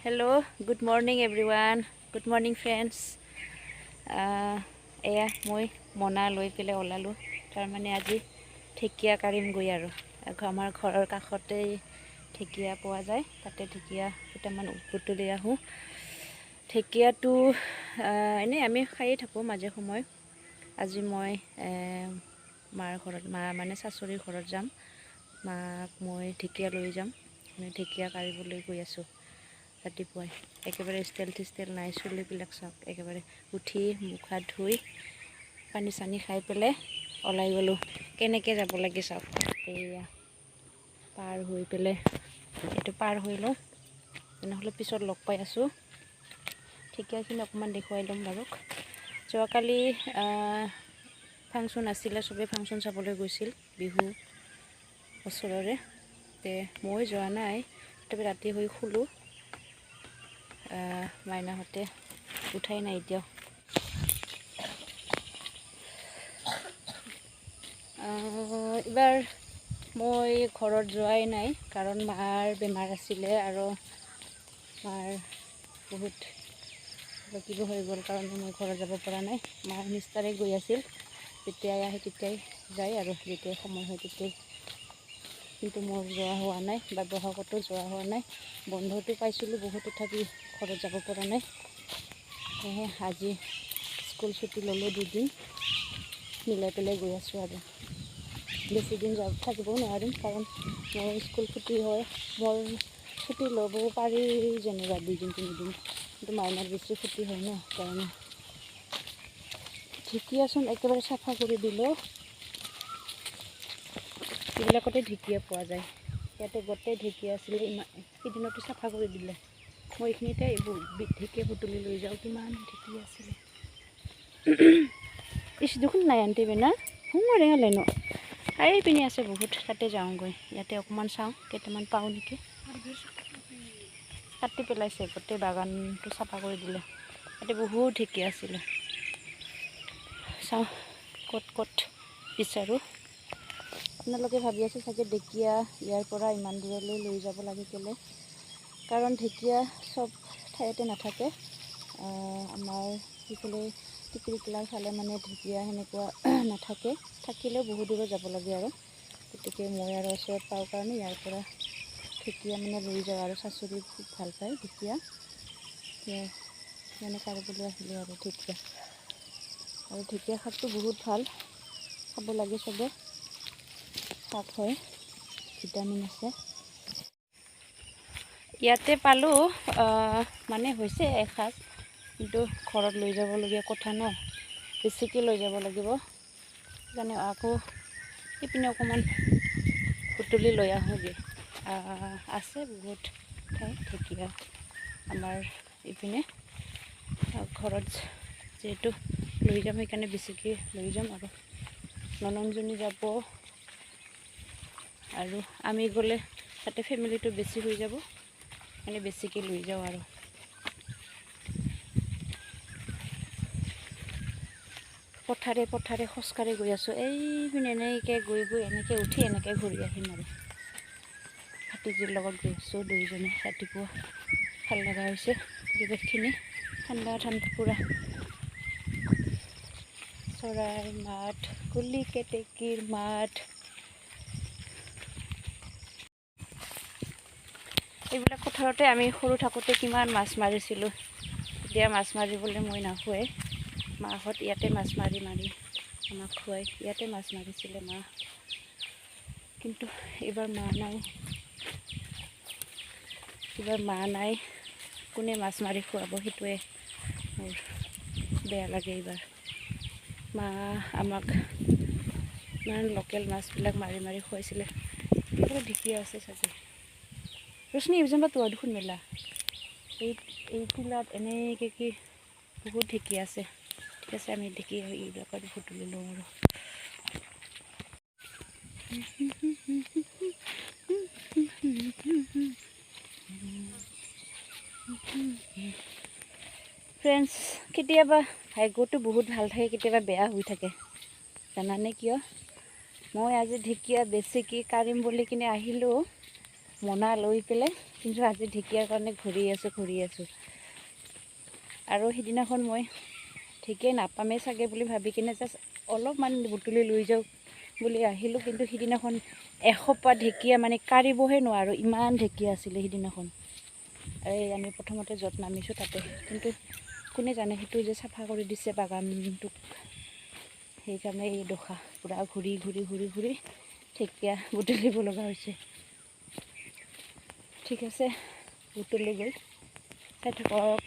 Hello, good morning everyone. Good morning friends. এয়া মই মনা লৈ পেলে ওলালোঁ। তাৰমানে আজি ঢেকীয়া কাঢ়িম গৈ আৰু আমাৰ ঘৰৰ কাষতেই ঢেকীয়া পোৱা যায়, তাতে ঢেকীয়া কেইটামান বুটলি আহোঁ। ঢেকীয়াটো এনেই আমি খায়ে থাকোঁ মাজে সময়। আজি মই মাৰ ঘৰত মানে শাশুড়ীৰ ঘৰত যাম। মাক মই ঢেকীয়া লৈ যাম, ঢেকীয়া কাঢ়িবলৈ গৈ আছোঁ। ৰাতিপুৱাই একেবাৰে ষ্টাইল নাই, চুলিবিলাক চাওক, একেবাৰে উঠি মুখ হাত ধুই পানী চানী খাই পেলাই ওলাই গ'লোঁ। কেনেকৈ যাব লাগে চাওক, এয়া পাৰ হৈ পেলাই এইটো পাৰ হৈ লওঁ, তেনেহ'লে পিছত লগ পাই আছোঁ। ঢেকীয়াখিনি অকণমান দেখুৱাই ল'ম বাৰু। যোৱাকালি ফাংচন আছিলে, চবেই ফাংচন চাবলৈ গৈছিল বিহু ওচৰৰে। মই যোৱা নাই, তথাপি ৰাতি হৈ শুলোঁ। মাইনাহঁতে উঠাই নাই এতিয়াও। এইবাৰ মই ঘৰত যোৱাই নাই, কাৰণ মাৰ বেমাৰ আছিলে আৰু মাৰ বহুত কিবা হৈ গ'ল কাৰণে মই ঘৰত যাব পৰা নাই। মাৰ মিষ্টাৰে গৈ আছিল, যেতিয়াই আহে তেতিয়াই যায় আৰু যেতিয়াই সময় হয় তেতিয়াই। কিন্তু মোৰ যোৱা হোৱা নাই বা বহাগতো যোৱা হোৱা নাই। বন্ধটো পাইছিলোঁ বহুত, তথাপি ঘৰত যাব পৰা নাই। সেয়েহে আজি স্কুল ছুটি ল'লোঁ, 2 দিন মিলাই পেলাই গৈ আছোঁ আৰু। বেছি দিন থাকিবও নোৱাৰিম, কাৰণ মোৰ স্কুল ছুটি হয়, মোৰ ছুটি ল'ব পাৰি যেনিবা 2 দিন 3 দিন, কিন্তু মাইনাৰ বেছি ছুটি হয় ন, কাৰণে ঢেকীয়াচোন একেবাৰে চাফা কৰি দিলোঁ। এইবিলাকতে ঢেকীয়া পোৱা যায়, ইয়াতে গোটেই ঢেকীয়া আছিলে, সিদিনতে চাফা কৰি দিলে। মই এইখিনিতে ঢেকীয়া বুটলি লৈ যাওঁ, কিমান ঢেকীয়া আছিলে। দেখোন নাই আনটি বেনা ৰেঙালে ন, এই পিনে আছে বহুত, তাতে যাওঁগৈ। ইয়াতে অকণমান চাওঁ কেইটামান পাওঁ নেকি। কাটি পেলাইছে, গোটেই বাগানটো চাফা কৰি দিলে। ইয়াতে বহুত ঢেকীয়া আছিলে, চাওঁ ক'ত বিচাৰোঁ। আপোনালোকে ভাবি আছে চাগে ঢেকীয়া ইয়াৰ পৰা ইমান দূৰলৈ লৈ যাব লাগে কেলে, কাৰণ ঢেকীয়া চব ঠাইতে নাথাকে। আমাৰ সেইফালে টিকৰিকলাৰ ফালে মানে ঢেকীয়া সেনেকুৱা নাথাকে, থাকিলেও বহুত দূৰত যাব লাগে আৰু। গতিকে মই আৰু ওচৰত পাওঁ কাৰণে ইয়াৰ পৰা ঢেকীয়া মানে লৈ যাওঁ আৰু। শাশুড়ি খুব ভাল পায় ঢেকীয়া, মানে কাঢ়িবলৈ আহিলোঁ আৰু ঢেকীয়া। আৰু ঢেকীয়া শাকটো বহুত ভাল, খাব লাগে চবে। শাক হয়, ভিটামিন আছে। ইয়াতে পালোঁ, মানে হৈছে এসাঁজ, কিন্তু ঘৰত লৈ যাবলগীয়া কথা ন, বেছিকৈ লৈ যাব লাগিব। সেইকাৰণে আকৌ সেইপিনে অকণমান বুটলি লৈ আহোঁগৈ। আছে বহুত ঠাই ঢেকীয়া আমাৰ এইপিনে। ঘৰত যিহেতু লৈ যাম, সেইকাৰণে বেছিকৈ লৈ যাম আৰু। ননন্দজনী যাব আৰু আমি গ'লে তাতে ফেমিলিটো বেছি হৈ যাব, মানে বেছিকৈ লৈ যাওঁ আৰু। পথাৰে খোজকাঢ়ি গৈ আছোঁ। এইপিনে এনেকৈ গৈ এনেকৈ উঠি এনেকৈ ঘূৰি আহিম আৰু। ভাতিজিৰ লগত গৈ আছোঁ, 2জনে। ৰাতিপুৱা ভাল লগা হৈছে পৰিৱেশখিনি, ঠাণ্ডা পূৰা। চৰাইৰ মাত, কুলি কেতেকীৰ মাত, এইবিলাক পথাৰতে আমি সৰু থাকোঁতে কিমান মাছ মাৰিছিলোঁ। এতিয়া মাছ মাৰিবলৈ মই নাহোৱে, মাহঁত ইয়াতে মাছ মাৰি আমাক খুৱাই। ইয়াতে মাছ মাৰিছিলে মা, কিন্তু এইবাৰ মা নাই, কোনে মাছ মাৰি খুৱাব, সেইটোৱে মোৰ বেয়া লাগে। এইবাৰ মা আমাক ইমান লোকেল মাছবিলাক মাৰি খুৱাইছিলে। ঢেকীয়া আছে চাগে, ৰশ্মি ইজনবা তোৰ দেখোন মেলা। এই টিলাত এনেকৈ কি বহুত ঢেকীয়া আছে। ঠিক আছে, আমি ঢেকীয়া এইবিলাকত বুটলি লওঁ আৰু। ফ্ৰেণ্ডছ, কেতিয়াবা ভাগ্যটো বহুত ভাল থাকে, কেতিয়াবা বেয়া হৈ থাকে, জানানে কিয়? মই আজি ঢেকীয়া বেছিকৈ কাঢ়িম বুলি কিনে আহিলোঁ, মোনা লৈ পেলাই কিন্তু আজি ঢেকীয়াৰ কাৰণে ঘূৰি আছোঁ আৰু সিদিনাখন মই ঢেকীয়া নাপামেই চাগে বুলি ভাবি কিনে জাষ্ট অলপমান বুটলি লৈ যাওঁ বুলি আহিলোঁ, কিন্তু সিদিনাখন এসোপা ঢেকীয়া মানে কাঢ়িবহে নোৱাৰোঁ, ইমান ঢেকীয়া আছিলে সিদিনাখন। এই আমি প্ৰথমতে য'ত নামিছোঁ তাতে, কিন্তু কোনে জানে সেইটো যে চাফা কৰি দিছে বাগানটোক, সেইকাৰণে এই দোষা পূৰা ঘূৰি ঢেকীয়া বুটলিব লগা হৈছে। ঠিক আছে, বুটলি গৈ চাই থাকক।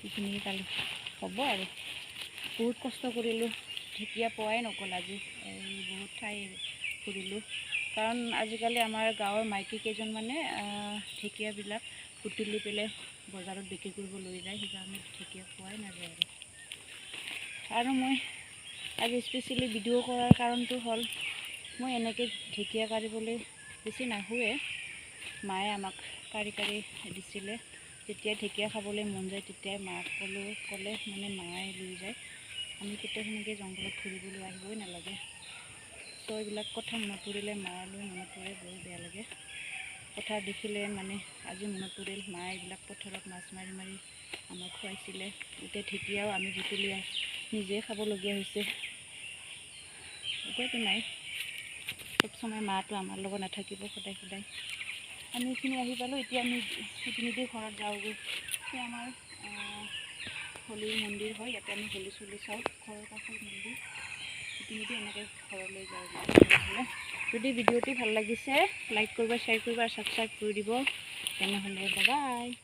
এইখিনি পালোঁ হ'ব আৰু বহুত কষ্ট কৰিলোঁ, ঢেকীয়া পোৱাই নগ'ল আজি। বহুত ঠাই ফুৰিলোঁ, কাৰণ আজিকালি আমাৰ গাঁৱৰ মাইকী কেইজনমানে ঢেকীয়াবিলাক বুটলি পেলাই বজাৰত বিক্ৰী কৰিব লৈ যায়, সেইকাৰণে ঢেকীয়া পোৱাই নাযায় আৰু মই আজি স্পেচিয়েলি ভিডিঅ' কৰাৰ কাৰণটো হ'ল মই এনেকৈ ঢেকীয়া কাঢ়িবলৈ বেছি নাহোৱে, মায়ে আমাক কাঢ়ি দিছিলে। যেতিয়া ঢেকীয়া খাবলৈ মন যায় তেতিয়াই মাক ক'লে মানে মায়ে লৈ যায়। আমি কেতিয়াও সেনেকৈ জংঘলত ঘূৰিবলৈ আহিবই নালাগে। তো এইবিলাক কথা মনত পৰিলে মালৈ মনত পৰে, বৰ বেয়া লাগে। পথাৰ দেখিলে মানে আজি মনত পৰিল, মায়ে এইবিলাক পথাৰত মাছ মাৰি আমাক খুৱাইছিলে। এতিয়া ঢেকীয়াও আমি বুটলি নিজে খাবলগীয়া হৈছে, উপায়তো নাই। চব সময় মাটো আমাৰ লগত নাথাকিব সদায়। আমি এইখিনি আহি পালোঁ, এতিয়া আমি সেইখিনিতে ঘৰত যাওঁগৈ। সেই আমাৰ হলিৰ মন্দিৰ হয়, ইয়াতে আমি হলি চলি চাওঁ, ঘৰৰ কাষৰ মন্দিৰ। সেইখিনিতে এনেকৈ ঘৰলৈ যাওঁ। যদি ভিডিঅ'টি ভাল লাগিছে লাইক কৰিব, শ্বেয়াৰ কৰিব আৰু ছাবস্ক্ৰাইব কৰি দিব। তেনেহ'লে বাই।